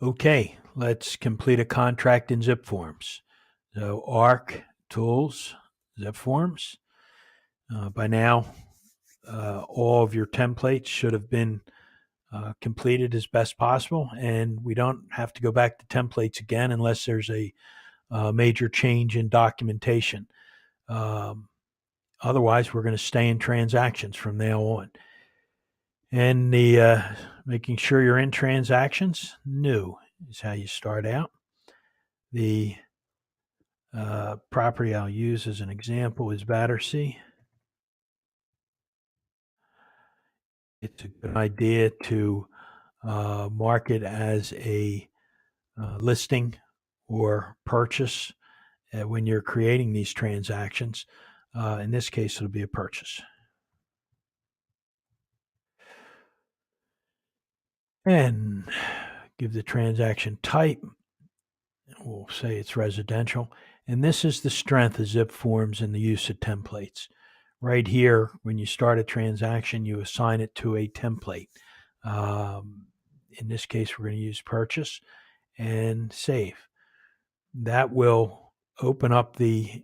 Okay, let's complete a contract in Zipforms. So Arc, Tools, Zipforms. By now, all of your templates should have been completed as best possible, and we don't have to go back to templates again unless there's a major change in documentation. Um, Otherwise, we're going to stay in transactions from now on. And the making sure you're in transactions, new is how you start out. The property I'll use as an example is Battersea. It's a good idea to mark it as a listing or purchase when you're creating these transactions. In this case, it'll be a purchase. And give the transaction type. We'll say it's residential. And this is the strength of Zipforms and the use of templates. Right here, when you start a transaction, you assign it to a template. In this case, we're going to use purchase and save. That will open up the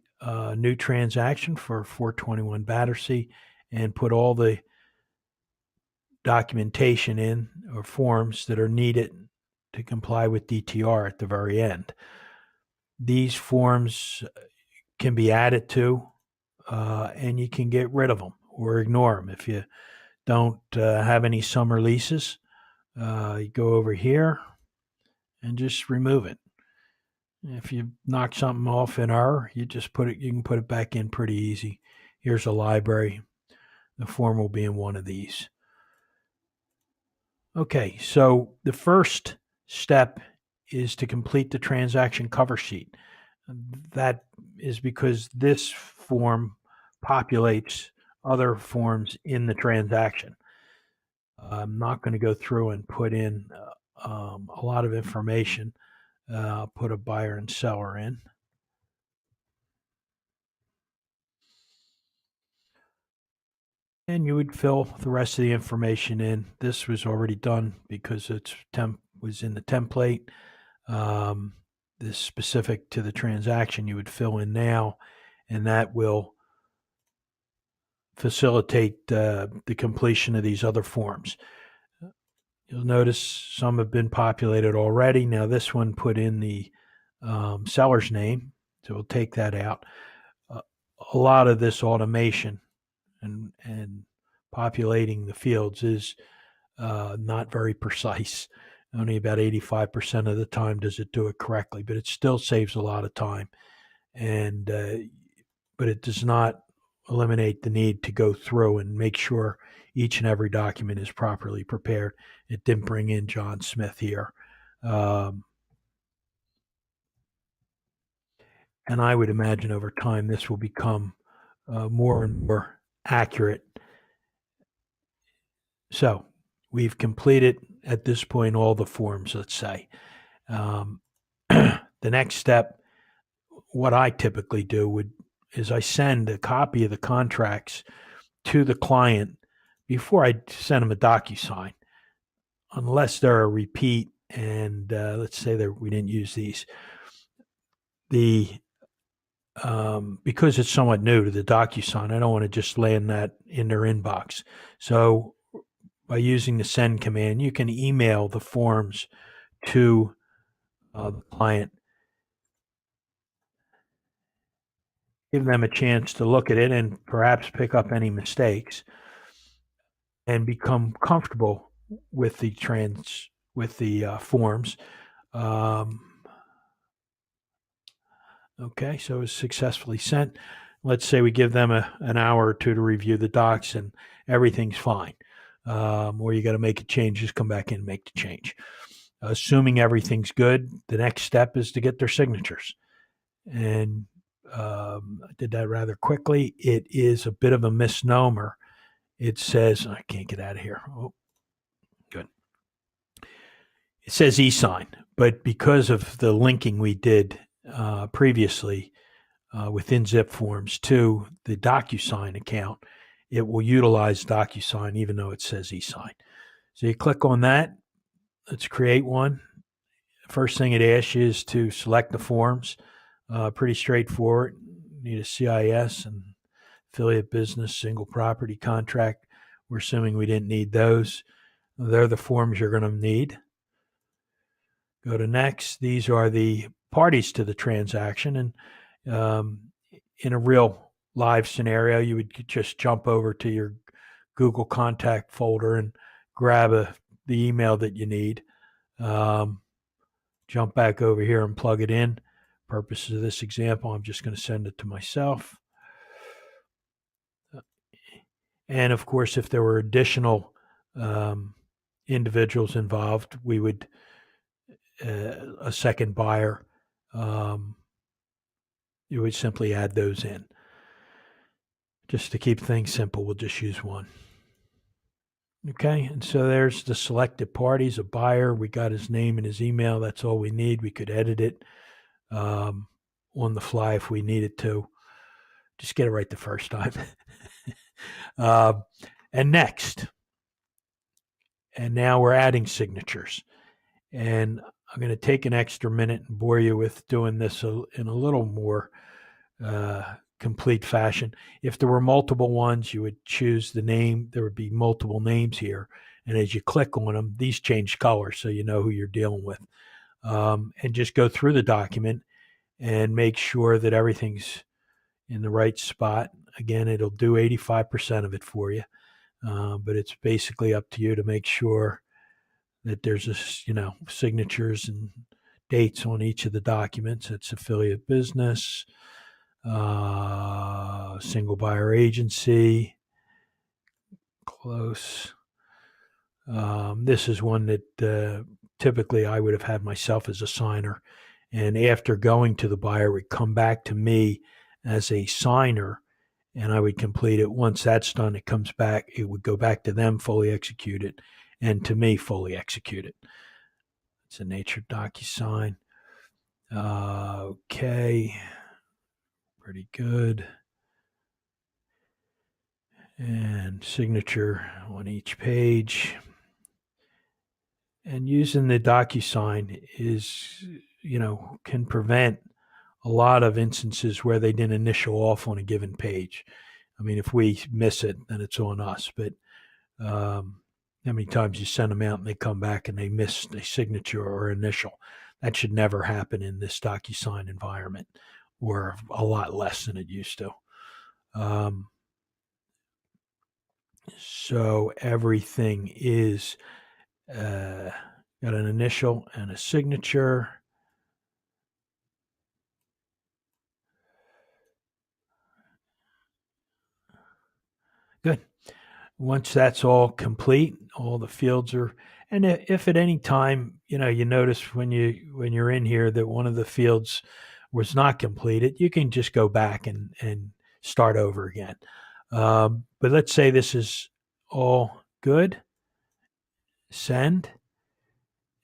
new transaction for 421 Battersea and put all the documentation in or forms that are needed to comply with DTR at the very end. These forms can be added to, and you can get rid of them or ignore them. If you don't have any summer leases, you go over here and just remove it. If you knock something off in error, you can put it back in pretty easy. Here's a library. The form will be in one of these. Okay, so the first step is to complete the transaction cover sheet. That is because this form populates other forms in the transaction. I'm not going to go through and put in a lot of information. I'll put a buyer and seller in. And you would fill the rest of the information in. This was already done because it's was in the template. This specific to the transaction you would fill in now, and that will facilitate the completion of these other forms. You'll notice some have been populated already. Now this one put in the seller's name, so we'll take that out. A lot of this automation and populating the fields is not very precise. Only about 85% of the time does it do it correctly, but it still saves a lot of time. And but it does not eliminate the need to go through and make sure each and every document is properly prepared. It didn't bring in John Smith here. And I would imagine over time this will become more and more accurate. So we've completed at this point all the forms, let's say. The next step, what I typically do is I send a copy of the contracts to the client before I send them a DocuSign, unless they're a repeat and let's say that we didn't use these. Because it's somewhat new to the DocuSign, I don't want to just land that in their inbox. So by using the send command, you can email the forms to the client, give them a chance to look at it and perhaps pick up any mistakes and become comfortable with the forms. Okay, so it's successfully sent. Let's say we give them an hour or two to review the docs and everything's fine. Or you got to make a change, just come back in and make the change. Assuming everything's good, the next step is to get their signatures. And I did that rather quickly. It is a bit of a misnomer. It says, I can't get out of here. Oh, good. It says e-sign, but because of the linking we did previously within Zipforms to the DocuSign account, it will utilize DocuSign even though it says e-sign. So you click on that. Let's create one. First thing it asks you is to select the forms. Pretty straightforward. You need a CIS and affiliate business, single property contract. We're assuming we didn't need those. They're the forms you're going to need. Go to next. These are the parties to the transaction. And in a real live scenario, you would just jump over to your Google contact folder and grab the email that you need. Jump back over here and plug it in. Purposes of this example, I'm just going to send it to myself. And of course, if there were additional individuals involved, we would, a second buyer, you would simply add those in. Just to keep things simple, we'll just use one. Okay, and so there's the selected parties, a buyer. We got his name and his email. That's all we need. We could edit it on the fly if we needed to. Just get it right the first time. And next. And now we're adding signatures. And I'm going to take an extra minute and bore you with doing this in a little more complete fashion. If there were multiple ones, you would choose the name. There would be multiple names here. And as you click on them, these change color so you know who you're dealing with. And just go through the document and make sure that everything's in the right spot. Again, it'll do 85% of it for you. But it's basically up to you to make sure that there's signatures and dates on each of the documents. It's affiliate business, single buyer agency, close. This is one that typically I would have had myself as a signer. And after going to the buyer, it would come back to me as a signer, and I would complete it. Once that's done, it comes back. It would go back to them, fully executed, and to me, fully executed. It's a nature DocuSign. Okay. Pretty good. And signature on each page. And using the DocuSign is, can prevent a lot of instances where they didn't initial off on a given page. I mean, if we miss it, then it's on us. But how many times you send them out and they come back and they miss a signature or initial? That should never happen in this DocuSign environment, or a lot less than it used to. So everything is got an initial and a signature. Good. Once that's all complete, all the fields are, and if at any time, you notice when you're in here that one of the fields was not completed, you can just go back and start over again. But let's say this is all good. Send.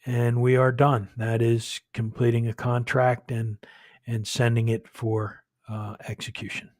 And we are done. That is completing a contract and sending it for execution.